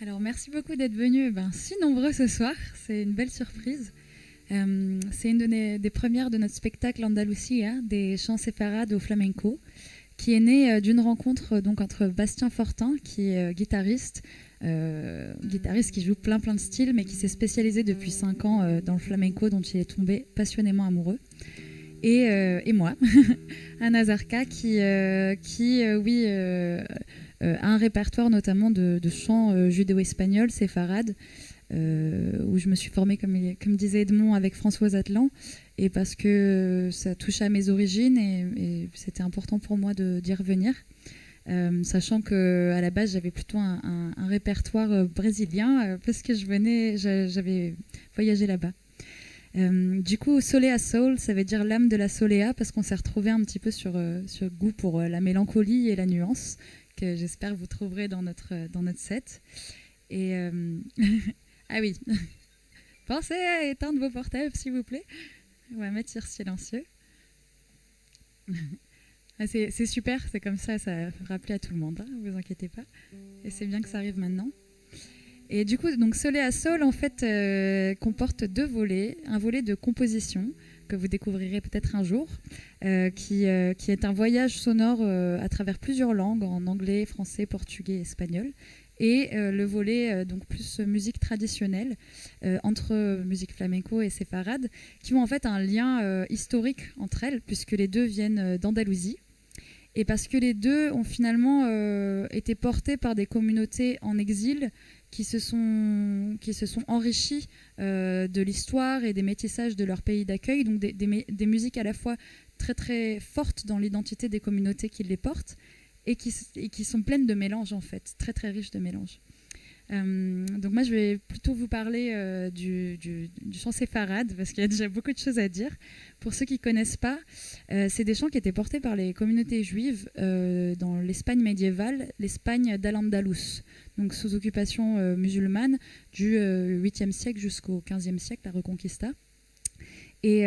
Alors, merci beaucoup d'être venus si nombreux ce soir. C'est une belle surprise. C'est une des premières de notre spectacle Andalusia, des chants séfarades au flamenco, qui est né d'une rencontre donc, entre Bastien Fortin, qui est guitariste qui joue plein de styles, mais qui s'est spécialisé depuis 5 ans dans le flamenco, dont il est tombé passionnément amoureux. Et moi, Anna Zarka, qui a un répertoire notamment de chants judéo-espagnols, séfarades, où je me suis formée, comme disait Edmond, avec Françoise Atlan, et parce que ça touche à mes origines, et c'était important pour moi d'y revenir, sachant qu'à la base, j'avais plutôt un répertoire brésilien, parce que j'avais voyagé là-bas. Du coup, Soleá Soul, ça veut dire l'âme de la Soleá, parce qu'on s'est retrouvé un petit peu sur goût pour la mélancolie et la nuance, que j'espère vous trouverez dans notre set. Et ah oui, pensez à éteindre vos portables, s'il vous plaît. On va mettre sur silencieux. C'est super, c'est comme ça va rappeler à tout le monde, vous inquiétez pas. Et c'est bien que ça arrive maintenant. Et du coup, donc Soleá Soul, en fait, comporte 2 volets. Un volet de composition, que vous découvrirez peut-être un jour, qui est un voyage sonore à travers plusieurs langues, en anglais, français, portugais, espagnol. Et le volet donc plus musique traditionnelle, entre musique flamenco et séfarade, qui ont en fait un lien historique entre elles, puisque les 2 viennent d'Andalousie. Et parce que les 2 ont finalement été portés par des communautés en exil qui se sont enrichies de l'histoire et des métissages de leur pays d'accueil, donc des musiques à la fois très très fortes dans l'identité des communautés qui les portent et qui sont pleines de mélanges en fait, très très riches de mélanges. Donc moi, je vais plutôt vous parler du chant séfarade, parce qu'il y a déjà beaucoup de choses à dire. Pour ceux qui ne connaissent pas, c'est des chants qui étaient portés par les communautés juives dans l'Espagne médiévale, l'Espagne d'Al-Andalus, donc sous occupation musulmane du 8e siècle jusqu'au 15e siècle, la Reconquista. Et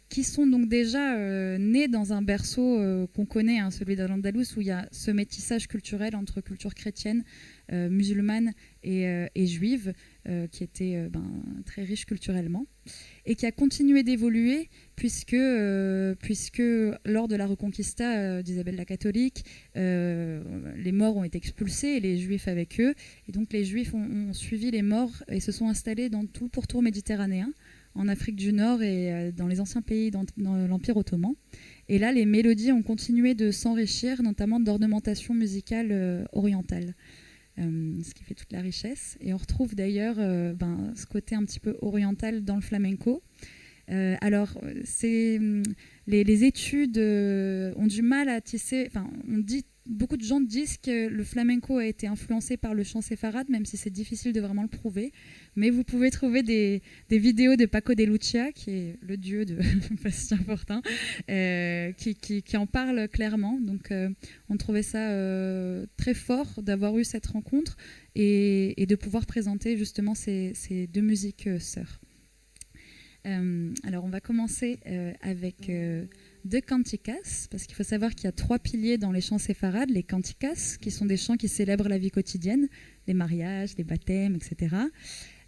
qui sont donc déjà nés dans un berceau qu'on connaît, hein, celui d'Al-Andalus, où il y a ce métissage culturel entre culture chrétienne, musulmane et juive, qui était très riche culturellement, et qui a continué d'évoluer puisque lors de la Reconquista d'Isabelle la catholique, les morts ont été expulsés et les juifs avec eux. Et donc les juifs ont suivi les morts et se sont installés dans tout le pourtour méditerranéen, en Afrique du Nord et dans les anciens pays dans l'Empire ottoman. Et là, les mélodies ont continué de s'enrichir, notamment d'ornementation musicale orientale, ce qui fait toute la richesse. Et on retrouve d'ailleurs ce côté un petit peu oriental dans le flamenco. Alors, les études ont du mal à tisser... Beaucoup de gens disent que le flamenco a été influencé par le chant séfarade, même si c'est difficile de vraiment le prouver. Mais vous pouvez trouver des vidéos de Paco de Lucia, qui est le dieu de Bastien Fortin, qui en parle clairement. Donc on trouvait ça très fort d'avoir eu cette rencontre et de pouvoir présenter justement ces deux musiques sœurs. Alors on va commencer avec... deux canticas, parce qu'il faut savoir qu'il y a 3 piliers dans les chants séfarades. Les canticas, qui sont des chants qui célèbrent la vie quotidienne, les mariages, les baptêmes, etc.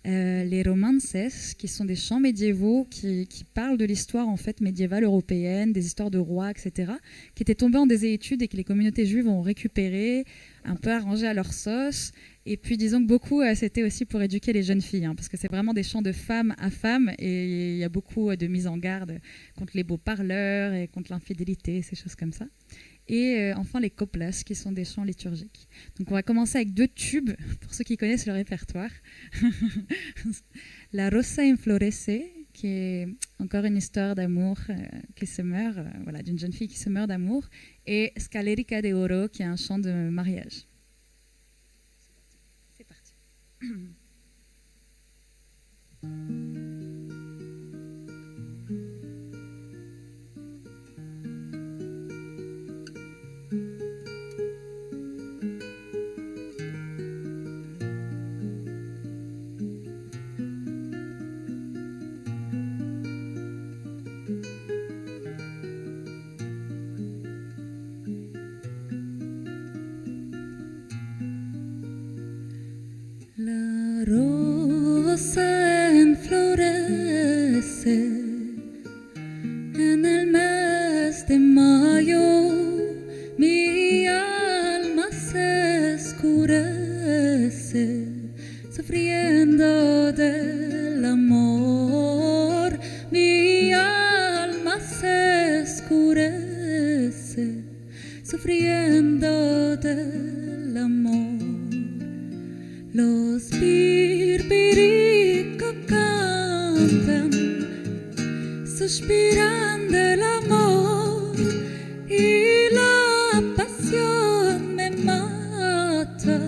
Les romances, qui sont des chants médiévaux qui parlent de l'histoire en fait médiévale européenne, des histoires de rois, etc., qui étaient tombés en désuétude et que les communautés juives ont récupéré, un peu arrangé à leur sauce. Et puis disons que beaucoup, c'était aussi pour éduquer les jeunes filles, hein, parce que c'est vraiment des chants de femme à femme, et il y a beaucoup de mise en garde contre les beaux parleurs et contre l'infidélité, ces choses comme ça. Et enfin les coplas, qui sont des chants liturgiques. Donc on va commencer avec 2 tubes, pour ceux qui connaissent le répertoire. La Rosa Inflorece, qui est encore une histoire d'amour qui se meurt, voilà, d'une jeune fille qui se meurt d'amour, et Scalerica de Oro, qui est un chant de mariage. C'est parti. La rosa enflorece en el mes de mayo, mi alma se oscurece, sufriendo del amor, mi alma se oscurece, sufriendo del amor. Los birbiricos cantan, suspiran del amor, y la pasión me mata,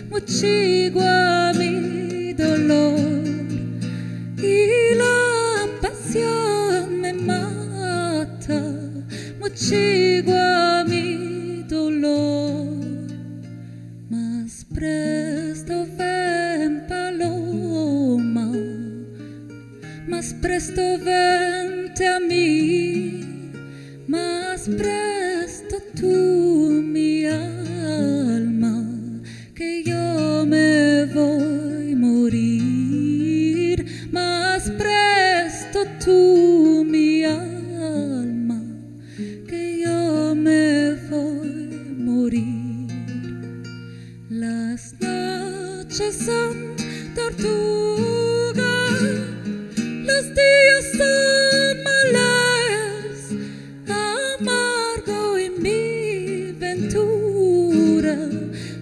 mochigua mi dolor, y la pasión me mata, mochigua mi dolor. Más presto ven paloma, más presto vente a mí, más presto tú mi alma, que yo me voy a morir, más presto tú mi alma, que yo me voy a morir. Las noches son tortuga, los días son males, amargo en mi ventura,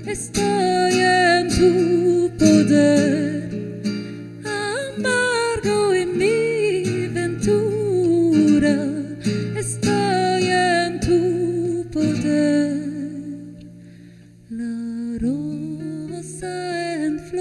estoy en tu poder, amargo en mi ventura, estoy en tu poder. La rosa en flor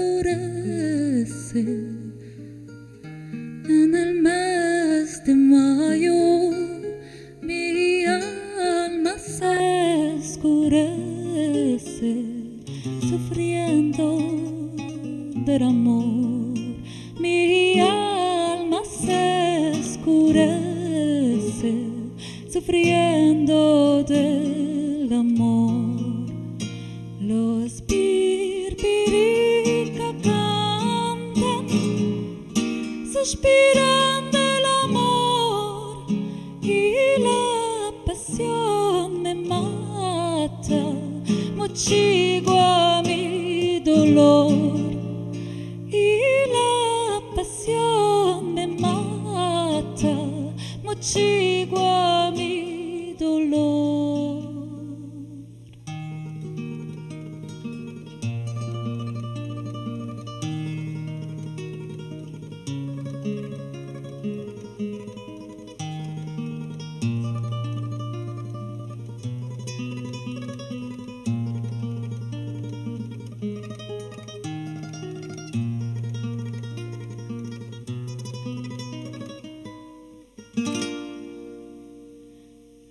sufriendo del amor. Los pirpirica cantan, suspiran del amor y la pasión me mata, mochigo a mi dolor. Y la pasión me mata, mochigo a mi dolor.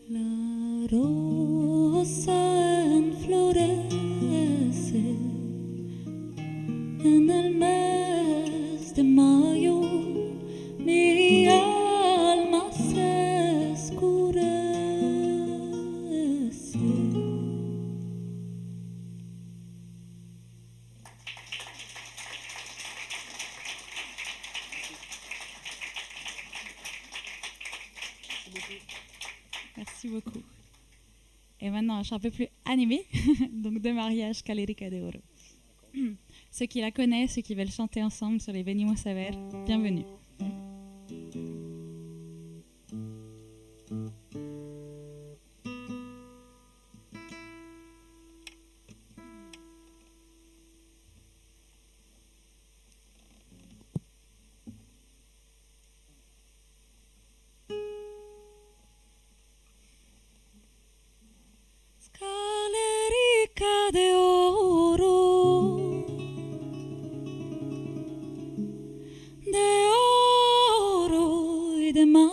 La rosa enflorece en el mes de mayo, mi alma se oscurece. Merci beaucoup. Et maintenant, je suis un peu plus animée, donc de mariage Calerica de Oro. Ceux qui la connaissent, ceux qui veulent chanter ensemble sur les Venimos a ver, bienvenue. Calerica de oro, y de marfil,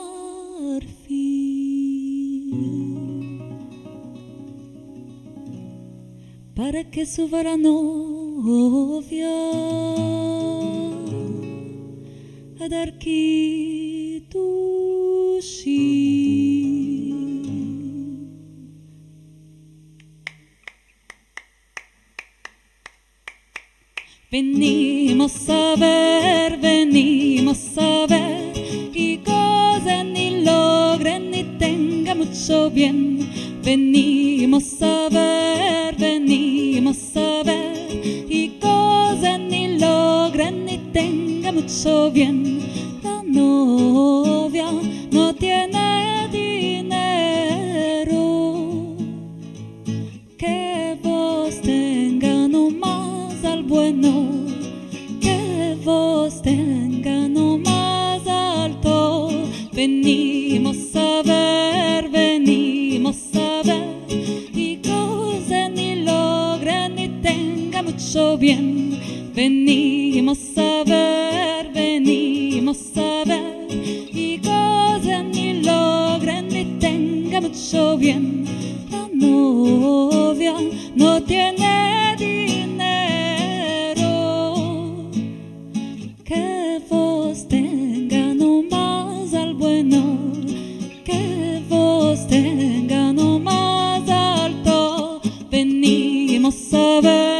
para que suba la novia a dar kitushi. Venimos a ver, y gocen y logren y tenga mucho bien. Venimos a ver, y gocen y logren y tenga mucho bien. La novia no tiene dinero, que vos tenga nomás al bueno, que vos tenga nomás alto. Venimos a ver, y gocen y logren y tenga mucho bien. Venimos a ver, y gocen y logren y tenga mucho bien. La novia no tiene dinero, que vos tenga nomás al bueno, que vos tenga nomás alto. Venimos a ver,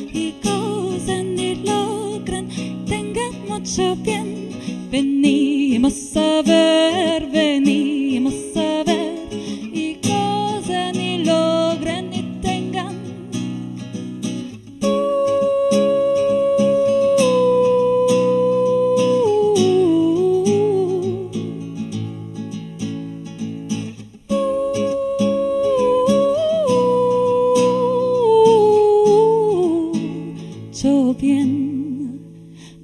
y gocen y logren, tengan mucho bien. Venimos a ver, y gocen y logren y tengan. Mucho bien.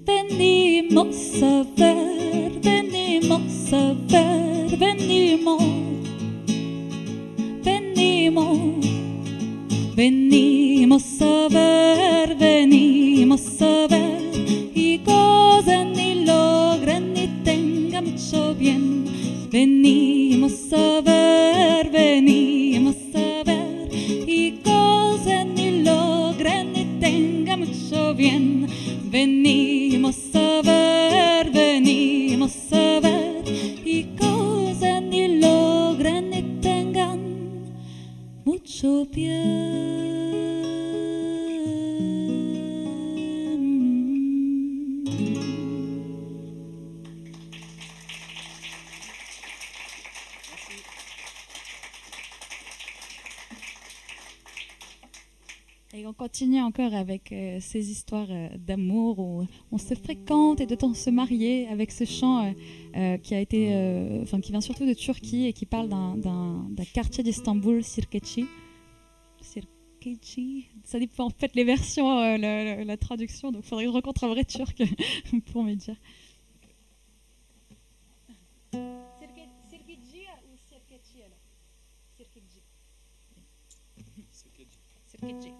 Venimos a ver, venimos a ver, venimos, venimos a ver, y gocen y logren y tengan mucho bien. Venimos a ver, y gocen y logren y tengan mucho bien. Venimos a ver, y gocen mucho bien. Et on continue encore avec ces histoires d'amour où on se fréquente et de temps se marier avec ce chant qui a été, qui vient surtout de Turquie et qui parle d'un quartier d'Istanbul, Sirkeci. Sirkeci. Ça dépend en fait les versions, la traduction, donc il faudrait que je rencontre un vrai turc pour me dire. Sirkeci ou Sirkeci alors? Sirkeci. Sirkeci.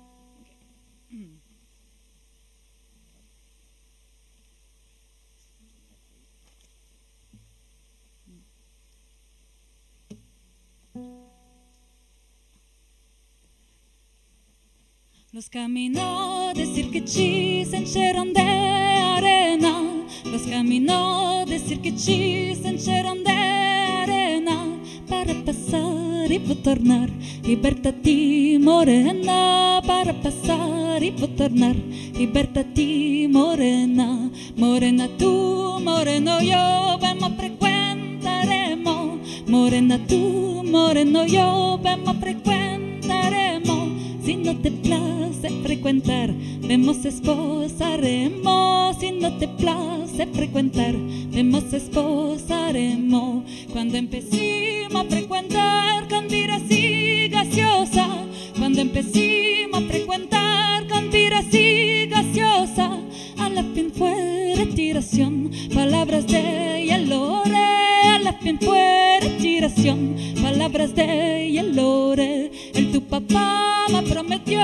Los caminos de Sirkeci se encheron de arena. Los caminos de Sirkeci se encheron de arena para pasar y tornar. Libertati morena para pasar y tornar. Libertati morena. Morena tú, moreno yo, vemos frecuentaremos. Morena tú, moreno yo, vemos frecuentaremos. Si no te place frecuentar, vemos esposaremos. Si no te place frecuentar, vemos esposaremos. Cuando empecemos a frecuentar con vida así gaseosa, cuando empecemos a frecuentar con vida así gaseosa, a la fin fue retiración, palabras de Yalore. A la fin fue retiración, palabras de Yalore. El tu papá me prometió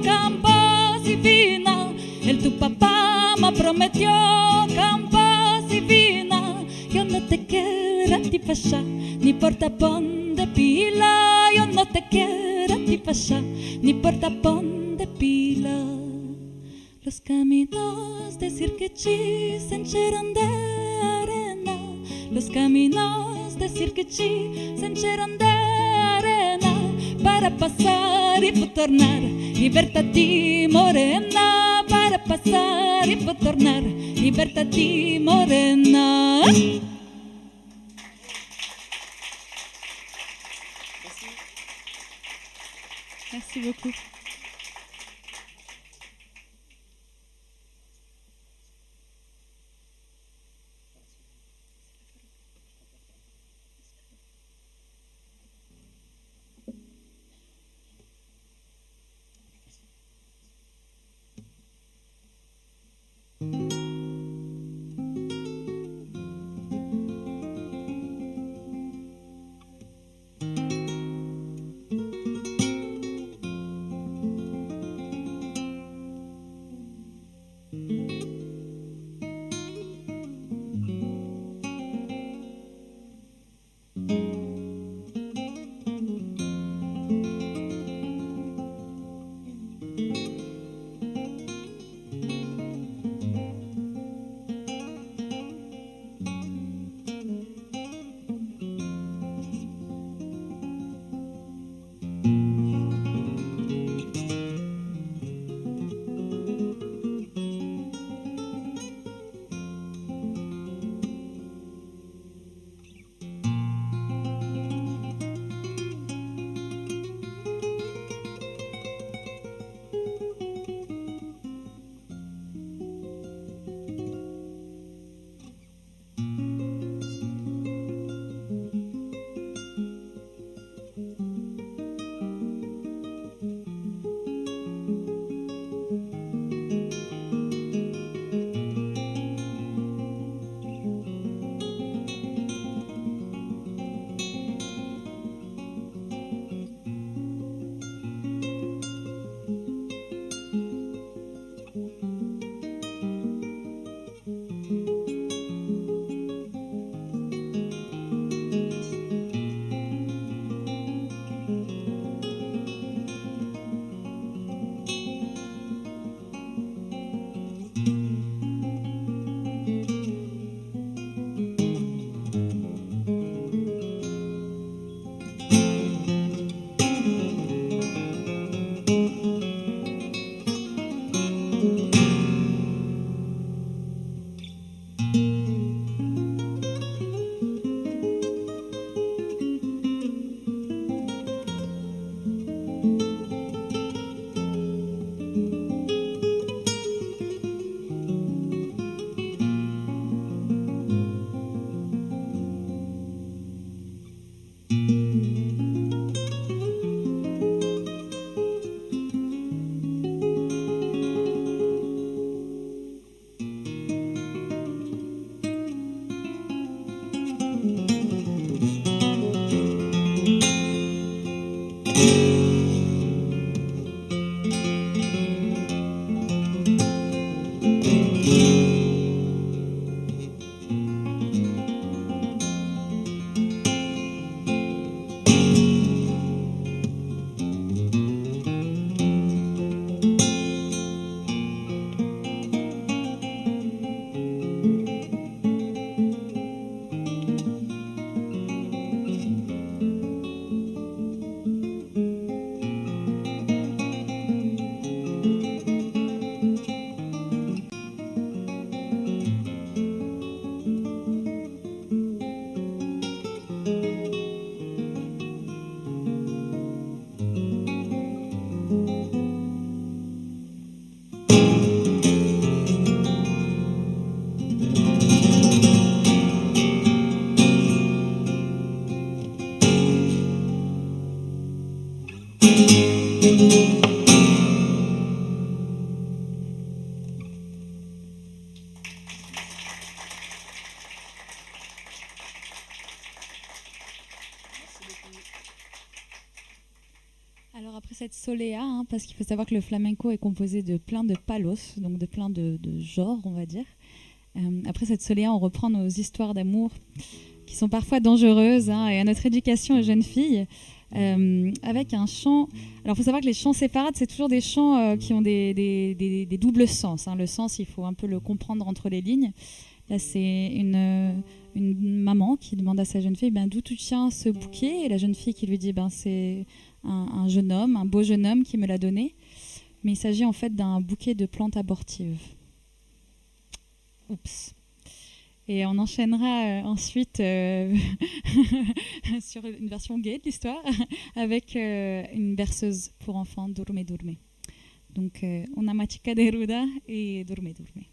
campos y vina. El tu papá me prometió campos y vina. Yo no te quiero a ti pasar, ni por tapón de pila. Yo no te quiero a ti pasar, ni por tapón de pila. Los caminos de Sirkeci se encheron de arena. Los caminos de Sirkeci se encheron de arena para pasar y tornar. Libertati morena para pasar y tornar. Libertati morena. Merci beaucoup. Alors après cette soleá, parce qu'il faut savoir que le flamenco est composé de plein de palos, donc de plein de genres, on va dire. Après cette soleá, on reprend nos histoires d'amour qui sont parfois dangereuses, et à notre éducation aux jeunes filles, avec un chant. Alors il faut savoir que les chants séparades, c'est toujours des chants qui ont des doubles sens. Le sens, il faut un peu le comprendre entre les lignes. Là, c'est une maman qui demande à sa jeune fille d'où tu tiens ce bouquet, et la jeune fille qui lui dit c'est un jeune homme, un beau jeune homme qui me l'a donné. Mais il s'agit en fait d'un bouquet de plantes abortives. Oups. Et on enchaînera ensuite sur une version gay de l'histoire avec une berceuse pour enfants, Durme Durme. Donc, Una machica de ruda et Durme Durme.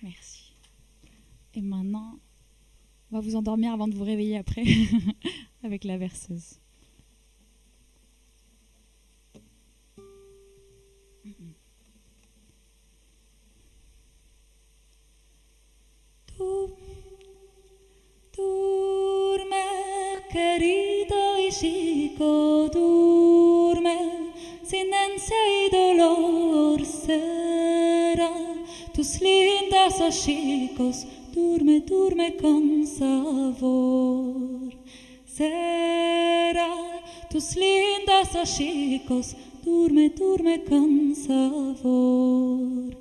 Merci. Et maintenant, on va vous endormir avant de vous réveiller après avec la berceuse. Durme querido y chico, duerme, silencio y dolor será. Tus lindos ojicos, duerme, duerme con sabor. Será tus lindos ojicos, duerme, duerme con sabor.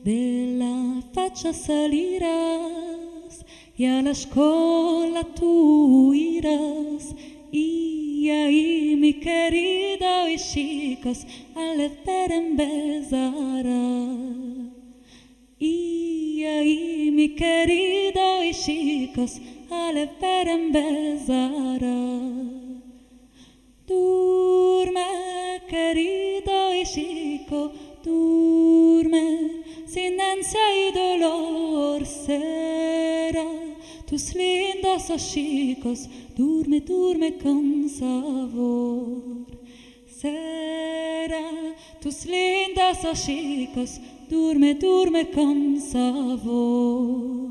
De la facha salirás y a la escuela tú irás. Y ahí mi querido y chicos, al ver empezará. Y ahí mi querido y chicos, al ver empezará. Duerme, querido y chico, duerme, silencio y dolor será. Tus lindos ojicos, duerme, duerme con sabor. Será tus lindos ojicos, duerme, duerme con sabor.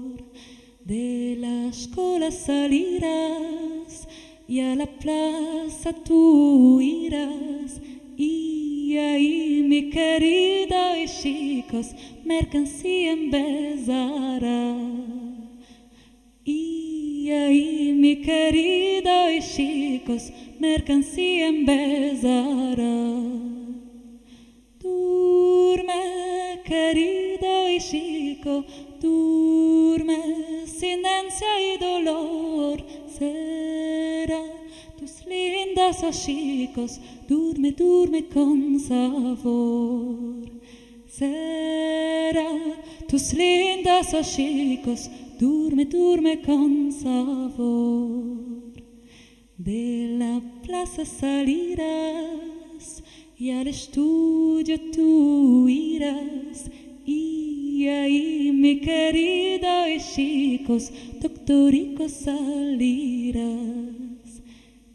De la escuela salirás y a la plaza tú irás. Y ahí mi querido y chicos, mercancía empezará. Y ahí mi querido y chicos, mercancía empezará. Duerme, querido y chico, duerme, silencio y dolor será. Tus lindos ojicos, duerme, duerme con sabor. Será tus lindos ojicos, duerme, duerme con sabor. De la plaza salirás y al estudio tú irás. Y ahí mi querido y chicos, doctorico salirás.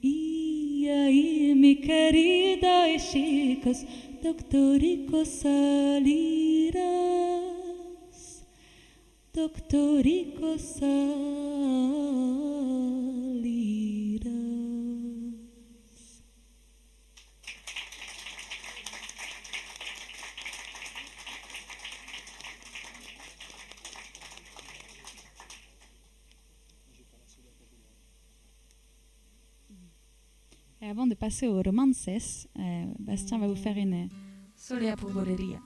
Y ahí mi querido y chicos, doctorico salirás. Doctorico salirás. Et avant de passer aux romances, Bastien va vous faire une Solea pour Boleria.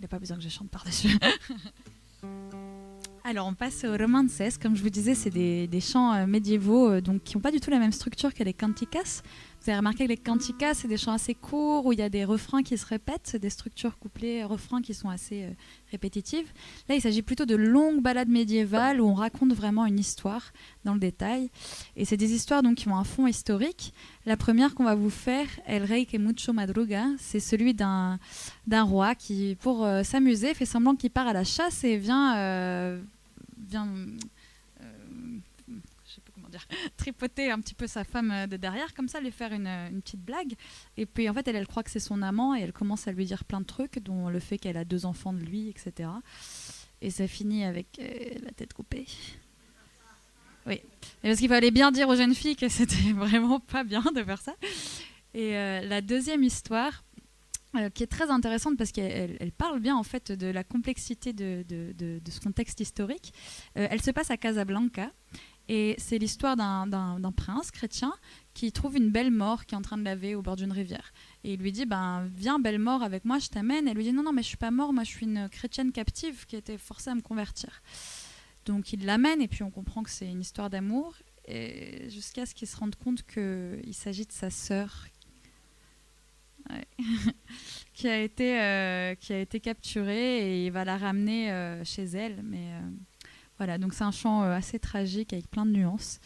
a pas besoin que je chante par-dessus. Alors, on passe aux romances. Comme je vous disais, c'est des chants médiévaux donc, qui n'ont pas du tout la même structure que les canticas. Vous avez remarqué que les canticas, c'est des chants assez courts où il y a des refrains qui se répètent, c'est des structures couplées, refrains qui sont assez répétitives. Là, il s'agit plutôt de longues ballades médiévales où on raconte vraiment une histoire dans le détail. Et c'est des histoires donc, qui ont un fond historique. La première qu'on va vous faire, El Rey que mucho madruga, c'est celui d'un roi qui, pour s'amuser, fait semblant qu'il part à la chasse et vient tripoter un petit peu sa femme de derrière, comme ça, lui faire une petite blague. Et puis en fait, elle croit que c'est son amant et elle commence à lui dire plein de trucs, dont le fait qu'elle a 2 enfants de lui, etc. Et ça finit avec la tête coupée. Oui, et parce qu'il fallait bien dire aux jeunes filles que c'était vraiment pas bien de faire ça. Et la deuxième histoire, qui est très intéressante parce qu'elle parle bien en fait de la complexité de ce contexte historique. Elle se passe à Casablanca. Et c'est l'histoire d'un prince chrétien qui trouve une belle mort qui est en train de laver au bord d'une rivière. Et il lui dit, viens belle mort avec moi, je t'amène. Elle lui dit, non, mais je suis pas mort, moi je suis une chrétienne captive qui a été forcée à me convertir. Donc il l'amène et puis on comprend que c'est une histoire d'amour. Et jusqu'à ce qu'il se rende compte qu'il s'agit de sa sœur qui a été capturée et il va la ramener chez elle. Mais... voilà, donc c'est un chant assez tragique avec plein de nuances.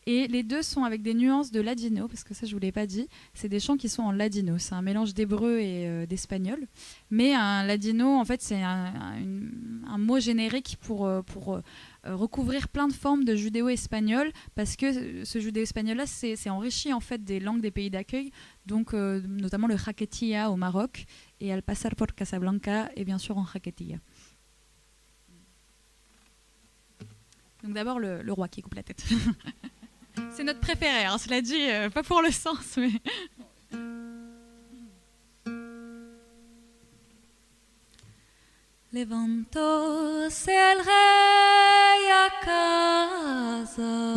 Et les deux sont avec des nuances de ladino, parce que ça je ne vous l'ai pas dit, c'est des chants qui sont en ladino. C'est un mélange d'hébreu et d'espagnol. Mais un ladino, en fait, c'est un mot générique pour recouvrir plein de formes de judéo-espagnol, parce que ce judéo-espagnol-là, c'est enrichi en fait des langues des pays d'accueil, donc notamment le jaquetilla au Maroc, et Al pasar por Casablanca, et bien sûr en jaquetilla. Donc d'abord le roi qui coupe la tête. C'est notre préféré, hein, cela dit, pas pour le sens, mais... Levantóse el rey a casa,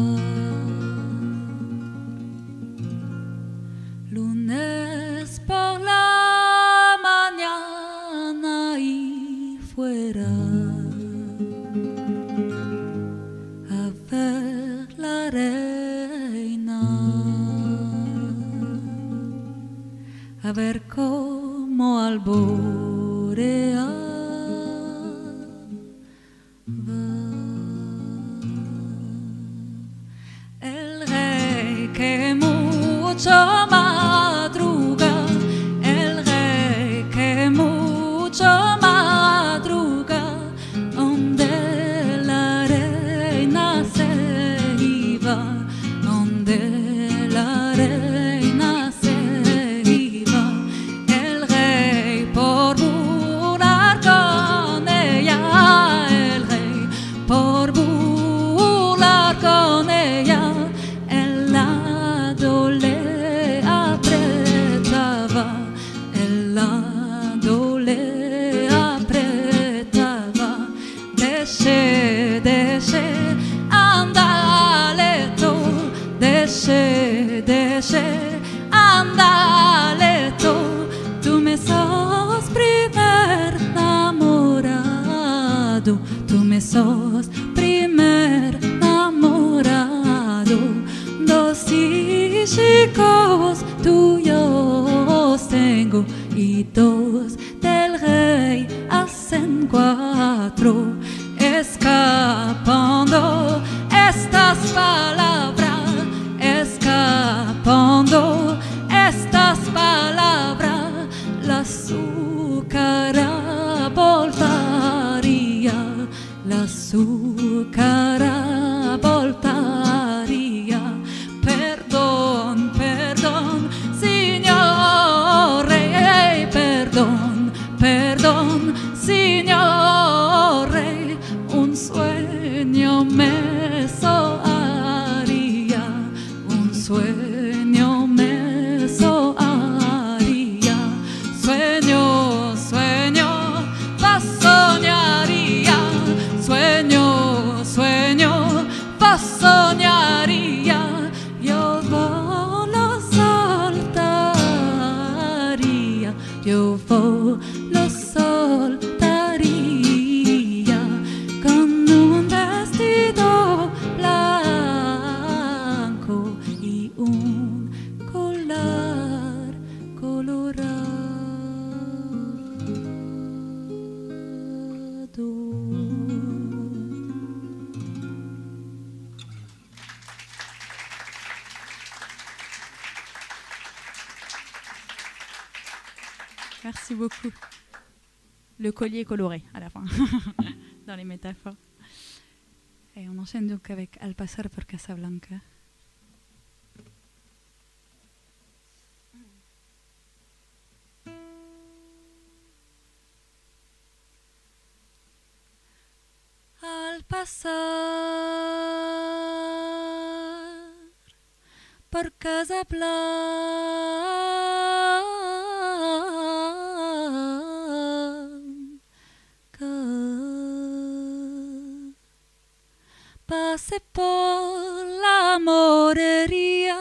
lunes por la mañana y fuera a ver la reina, a ver cómo alborea. El rey que mucho madruga, el rey que mucho madruga, donde la reina se iba, donde la reina se iba, el rey por burlar con ella, el rey por burlar con ella, el lado le apretaba, el lado le apretaba, deixe, andale tú, deixe, andale tú me sos primer namorado, tú me sos primer namorado, 2 hijos tuyos tengo y 2 del rey hacen 4, escapando estas palabras, escapando estas palabras, la su cara voltaría, la su cara voltaría. Perdón, perdón, signor rey, perdón, perdón, signor rey, un sueño me soaría, un sueño me soaría, sueño, sueño, va soñaría, sueño, sueño, va soñaría, yo lo saltaría, yo lo Merci beaucoup. Le collier coloré à la fin, dans les métaphores. Et on enchaîne donc avec Al pasar por Casablanca. Al pasar por Casablanca, pasé por la morería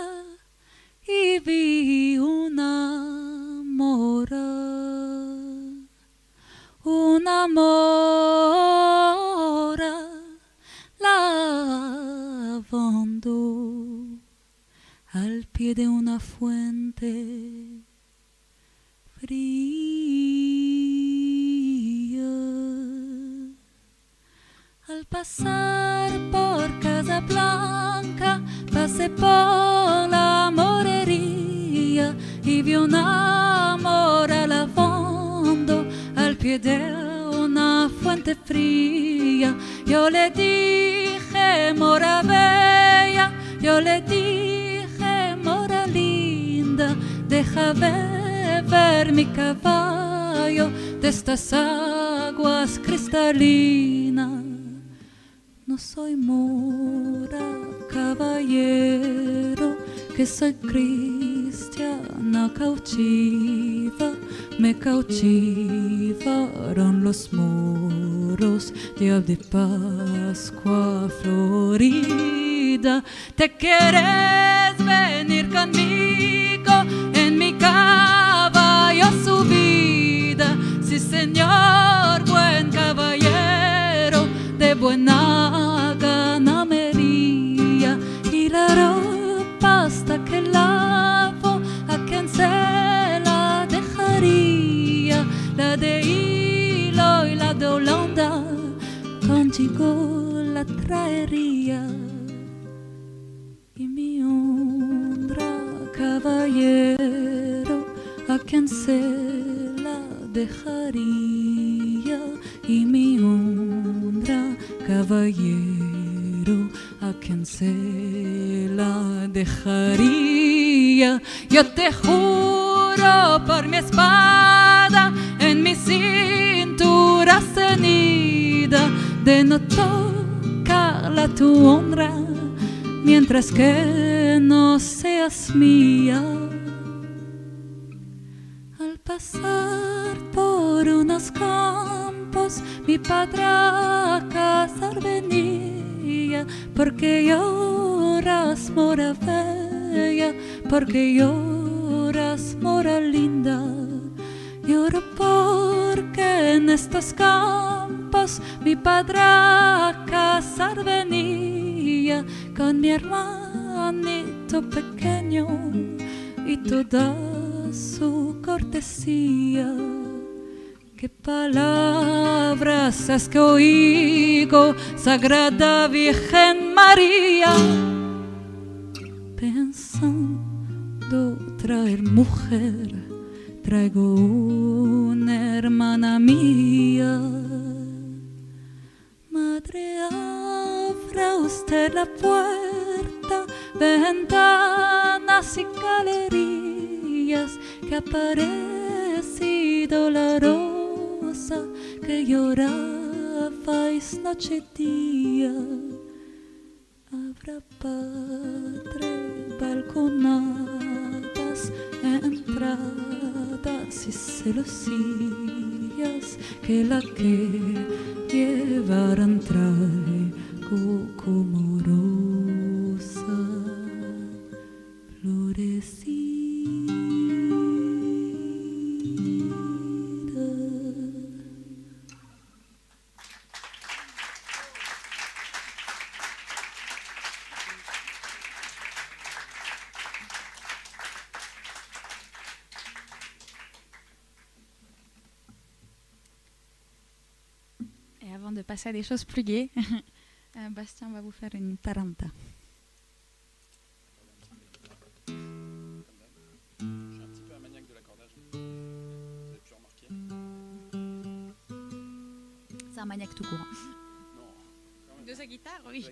y vi una mora lavando al pie de una fuente fría. Al pasar por Casablanca, pasé por la morería y vi una mora lavando al pie de una fuente fría. Yo le dije, mora bella, yo le dije, mora linda, deja beber mi caballo de estas aguas cristalinas. No soy mora, caballero, que soy cristiana cautiva. Me cautivaron los moros, día de Pascua Florida. ¿Te quieres venir conmigo en mi caballo subida? Sí, señor, buen caballero, de buena ganamería. Y la ropa hasta que lavo, ¿a quien se la dejaría? La de hilo y la de Holanda, contigo la traería. Y mi honra, caballero, ¿a quien se la dejaría? Y mi honra, caballero, ¿a quien se la dejaría? Yo te juro por mi espada en mi cintura ceñida de no tocarla tu honra mientras que no seas mía. Al pasar por unos campos mi padre a cazar venía. Porque lloras, mora bella, porque lloras, mora linda. Lloro porque en estos campos mi padre a cazar venía con mi hermanito pequeño y toda su cortesía. ¿Qué palabras has que oigo, Sagrada Virgen María? Pensando traer mujer, traigo una hermana mía. Madre, abra usted la puerta, ventanas y galerías, que ha aparecido la rosa que llorabais noche y día. Abra, Padre, balconadas, entradas y celosías, que la que llevarán trae como rosa florecida. Et avant de passer à des choses plus gaies, Bastien va vous faire une taranta. Je suis un petit peu un maniaque de l'accordage. Vous êtes toujours C'est un maniaque tout court. De sa guitare, oui.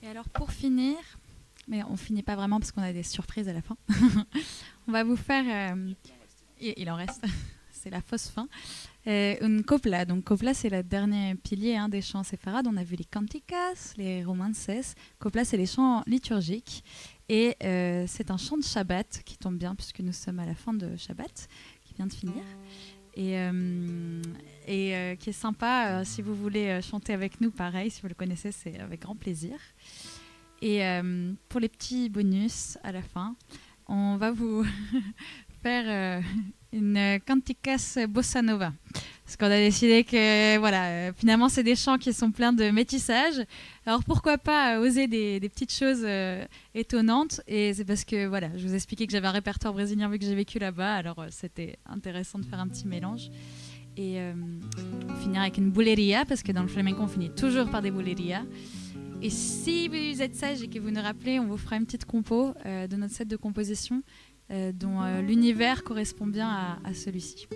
Et alors pour finir, mais on finit pas vraiment parce qu'on a des surprises à la fin, on va vous faire, il en reste, c'est la fausse fin, une copla. Donc copla c'est le dernier pilier des chants séfarades. On a vu les canticas, les romances. Copla c'est les chants liturgiques et c'est un chant de Shabbat qui tombe bien puisque nous sommes à la fin de Shabbat qui vient de finir. Et qui est sympa. Si vous voulez chanter avec nous, pareil, si vous le connaissez, c'est avec grand plaisir. Et pour les petits bonus à la fin, on va vous faire une canticas bossa nova. Parce qu'on a décidé que voilà, finalement, c'est des chants qui sont pleins de métissage. Alors pourquoi pas oser des petites choses étonnantes. Et c'est parce que voilà, je vous expliquais que j'avais un répertoire brésilien vu que j'ai vécu là-bas. Alors c'était intéressant de faire un petit mélange. Et on finira avec une buleria, parce que dans le flamenco, on finit toujours par des bulerias. Et si vous êtes sage et que vous nous rappelez, on vous fera une petite compo de notre set de composition dont l'univers correspond bien à celui-ci.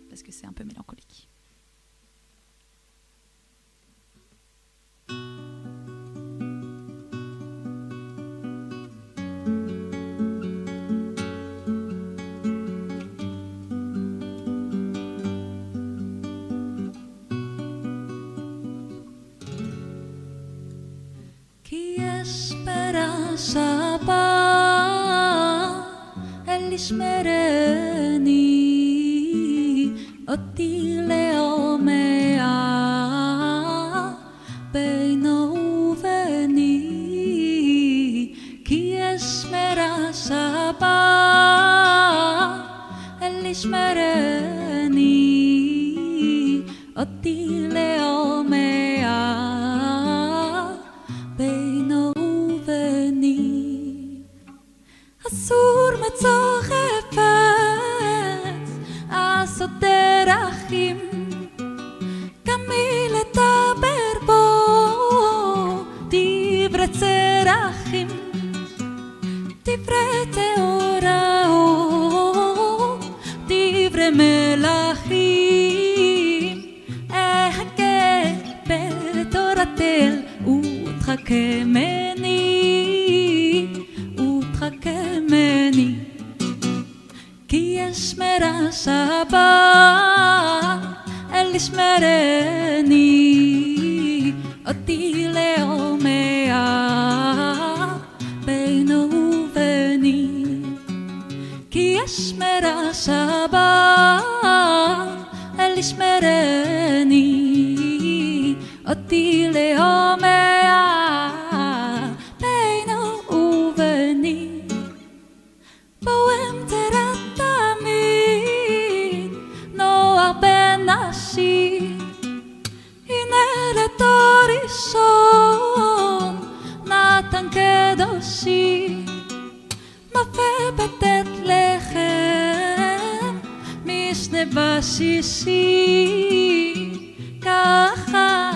Parce que c'est un peu mélancolique. תשמרני אותי לעומיה בינו וביני כי אשמרה שבה אל ישמרני אותי לעומיה בינו וביני אסור מצוא חפץ לעשות דרכים גם מלדבר בו דברי צרכים דברי תאורה דברי מלכים אחכה בתורת אל ותחכמני ותחכמני כי אשמרה שבה אל ישמרני אותי לעומיה בינו וביני כי אשמרה שבה אל ישמרני אותי לעומיה בינו וביני בוהם תרת תמיד נוער בן נשים הנה לדור ראשון נתן קדושי מפה בתת לחם משנה בשישי ככה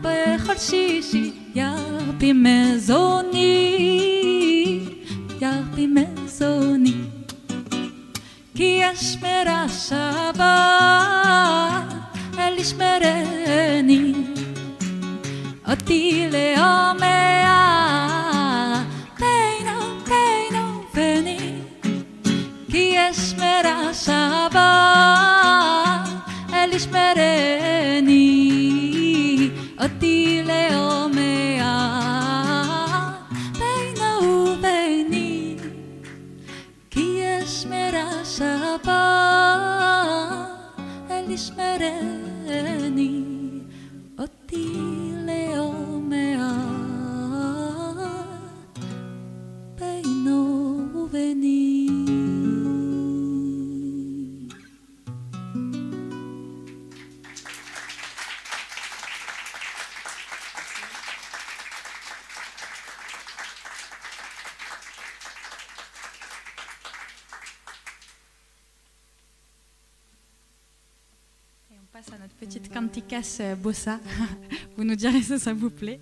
בכל שישי ירפי מזוני ירפי מזוני כי אשמרה שבה אל ישמרני אותי לעומיה בינו בינו וביני כי אשמרה שבה אל ישמרני אותי לעומיה בינו וביני כי אשמרה שבה אל ישמרני אותי לעומיה בינו וביני On passe à notre petite canticas bossa. Vous nous direz si ça vous plaît.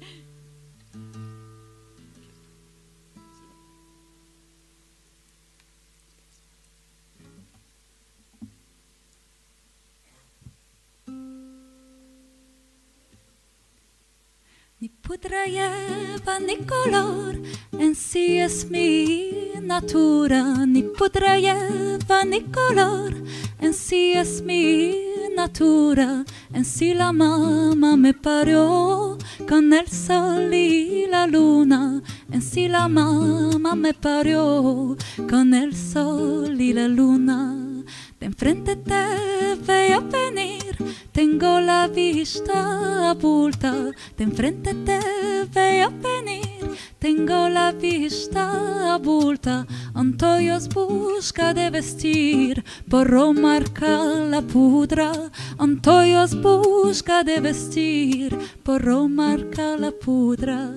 Ni pudra lleva ni color, en sí es mi natura. Ni pudra lleva ni color, en sí es mi natura. En sí la mamá me parió con el sol y la luna. En sí la mamá me parió con el sol y la luna. De enfrente te veo venir, tengo la vista abulta. De enfrente te veo venir, tengo la vista abulta. Antoyos busca de vestir, por marcar la pudra. Antoyos busca de vestir, por marcar la pudra.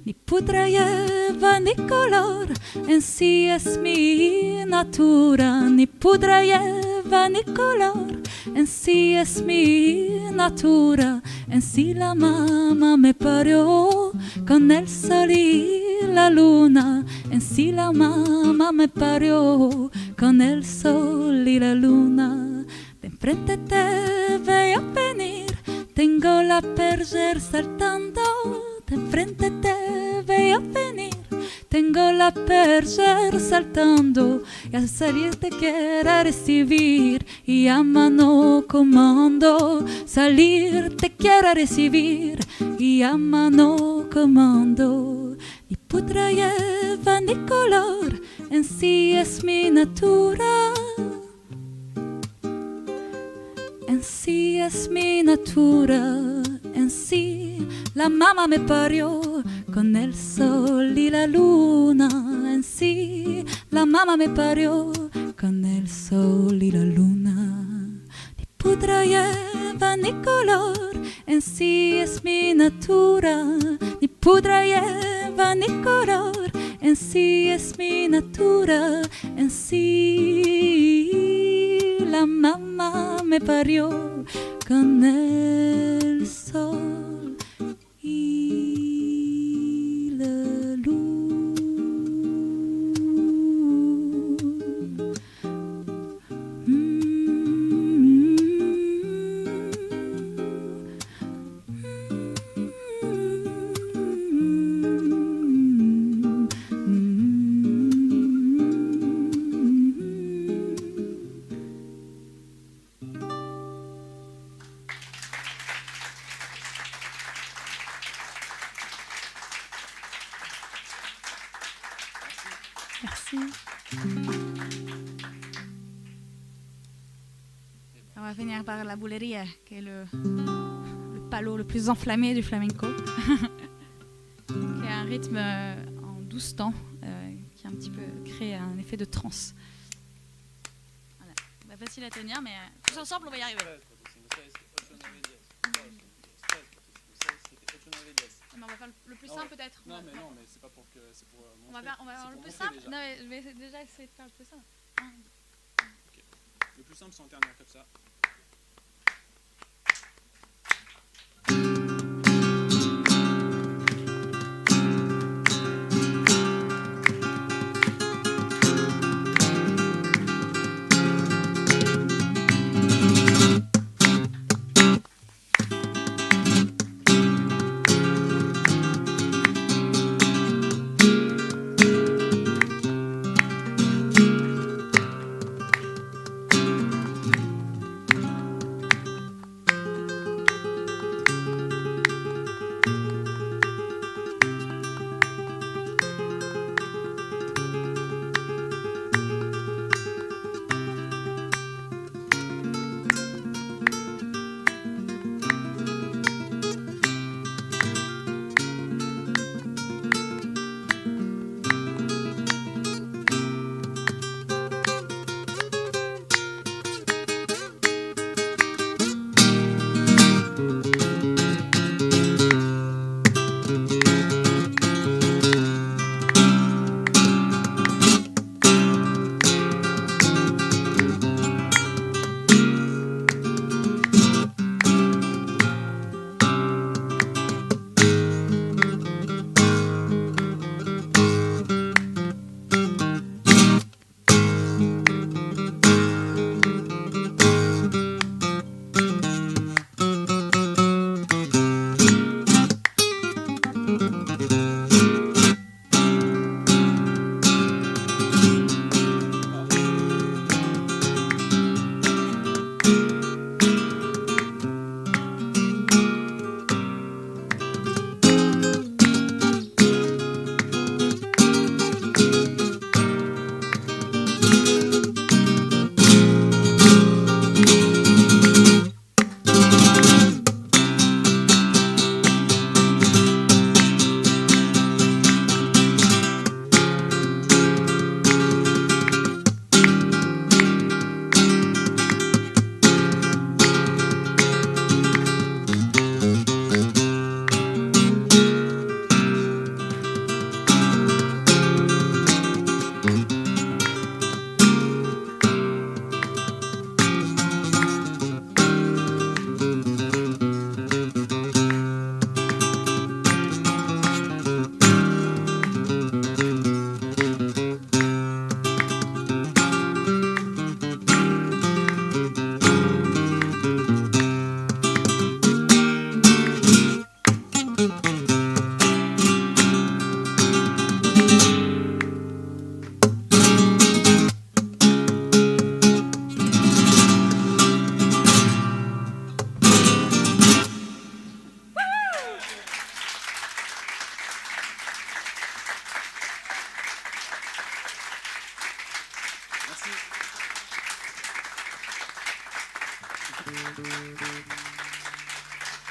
Ni pudra lleva ni color, en sí es mi natura. Ni pudra lleva ni color, en sí es mi natura, en sí la mamá me parió con el sol y la luna, en sí la mamá me parió con el sol y la luna. De enfrente te veo venir, tengo la perger saltando, de enfrente te veo venir, tengo la perger saltando, y al salir te quiero recibir, y a mano comando, salir te quiero recibir, y a mano comando. Ni pudra lleva ni color, en sí es mi natura, en sí es mi natura, en sí la mamá me parió con el sol y la luna, en sí la mamá me parió con el sol y la luna. Ni pudra lleva ni color, en sí es mi natura, ni pudra lleva ni color, en sí es mi natura, en sí la mamá me parió con el sol y la luz. Merci. On va finir par la bulería, qui est le palo le plus enflammé du flamenco, qui a un rythme en 12 temps, qui a un petit peu créé un effet de transe. Voilà. Pas facile à tenir, mais tous ensemble, on va y arriver. Mais on va faire le plus simple peut-être. Non, mais c'est pas pour que. C'est pour montrer. On va faire le plus simple. Déjà. Non, mais je vais déjà essayer de faire le plus simple. Okay. Le plus simple, c'est en terminant comme ça.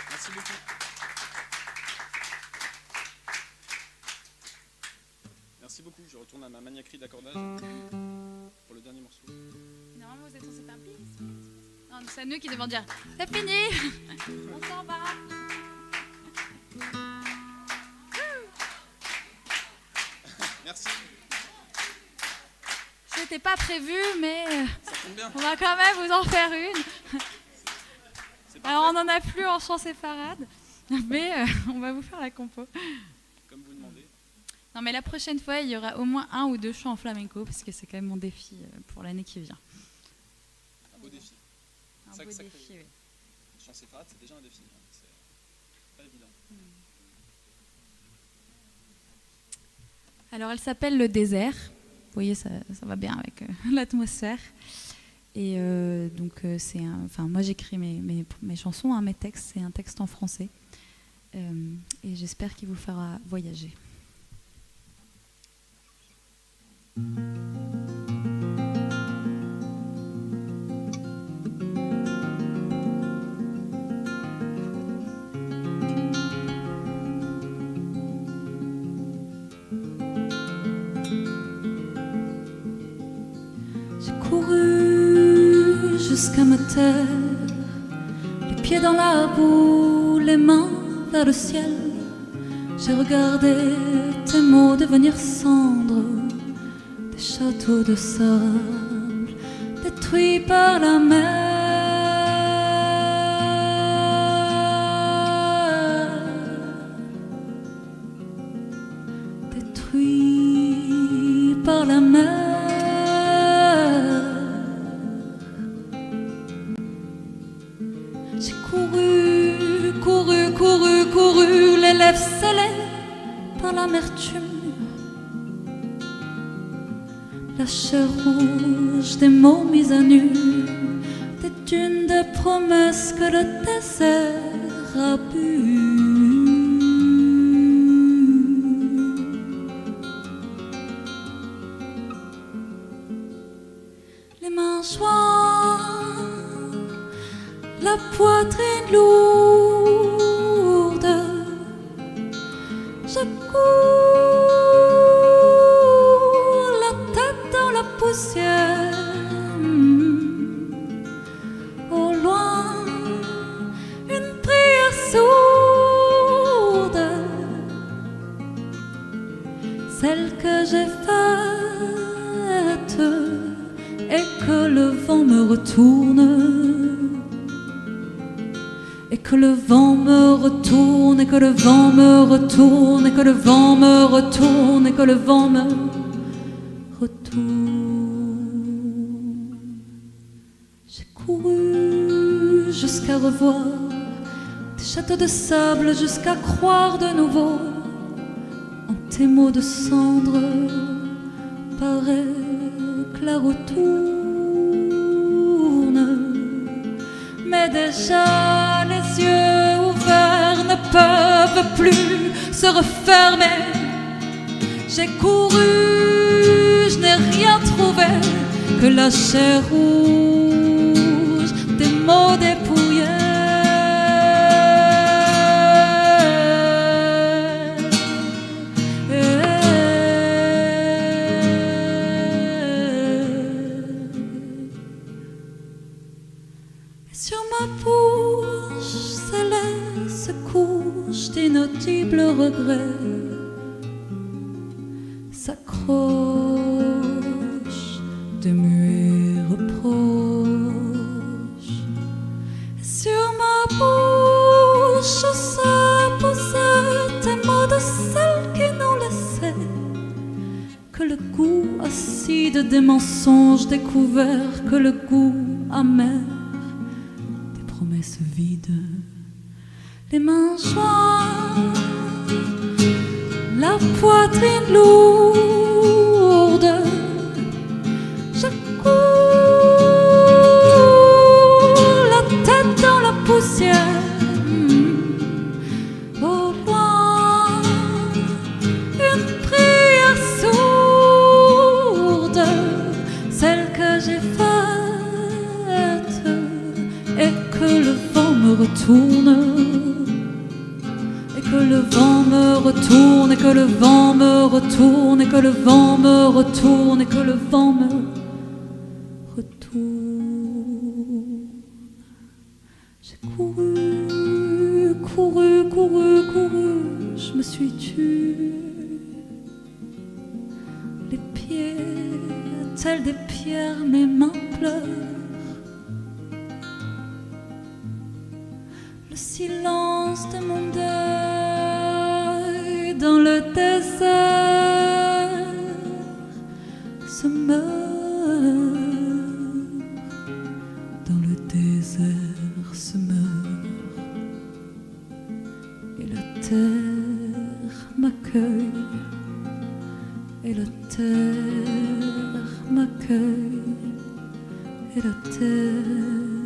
Merci beaucoup. Merci beaucoup. Je retourne à ma maniaquerie d'accordage pour le dernier morceau. Normalement, vous êtes censé faire bis. Non, c'est nous qui devons dire c'est fini. On s'en va. Merci. C'était pas prévu, mais Ça tombe bien. on va quand même vous en faire une. C'est parfait. Alors, on n'en a plus en chant séparade, mais on va vous faire la compo. Comme vous demandez. Non, mais la prochaine fois, il y aura au moins 1 ou 2 chants en flamenco, parce que c'est quand même mon défi pour l'année qui vient. Un beau défi. Un Ça- beau ça défi, crée- oui. Chant séparate, c'est déjà un défi. Hein. C'est pas évident. Alors, elle s'appelle Le Désert. Vous voyez, ça va bien avec l'atmosphère. Et c'est enfin, moi, j'écris mes chansons, hein, mes textes. C'est un texte en français. Et j'espère qu'il vous fera voyager. J'ai couru jusqu'à me taire, les pieds dans la boue, les mains vers le ciel. J'ai regardé tes mots devenir cendres, des châteaux de sable détruits par la mer, détruits par la mer. J'ai couru, couru, couru, couru, les lèvres scellées par l'amertume, la chair rouge des mots mis à nu, des dunes de promesses que le désert a bu. Les mains jointes, la poitrine lourde, je cours la tête dans la poussière. Au loin, une prière sourde, celle que j'ai faite, et que le vent me retourne. Et que le vent me retourne, et que le vent me retourne, et que le vent me retourne, et que le vent me retourne. J'ai couru jusqu'à revoir des châteaux de sable, jusqu'à croire de nouveau en tes mots de cendre. Paraît que la route tourne, mais déjà les yeux ouverts ne peuvent plus se refermer. J'ai couru, je n'ai rien trouvé que la chair rouge des mots dépouillés. Sur ma bouche scellée se couche d'inaudibles regrets, s'accroche de muets reproches. Sur ma bouche se posaient tes mots de celle qui nous laissait, que le goût acide des mensonges découverts, que le goût amer des promesses vides. Les mains jointes, la poitrine lourde, je cours la tête dans la poussière. Au loin, une prière sourde, celle que j'ai faite, et que et que le vent me retourne, et que le vent me retourne, et que le vent me retourne, et que le vent me retourne. J'ai couru, couru, couru, couru, je me suis tue. Les pieds, tels des pierres, mes mains pleurent. Le silence de mon deuil dans le désert se meurt. Dans le désert se meurt. Et la terre m'accueille. Et la terre m'accueille. Et la terre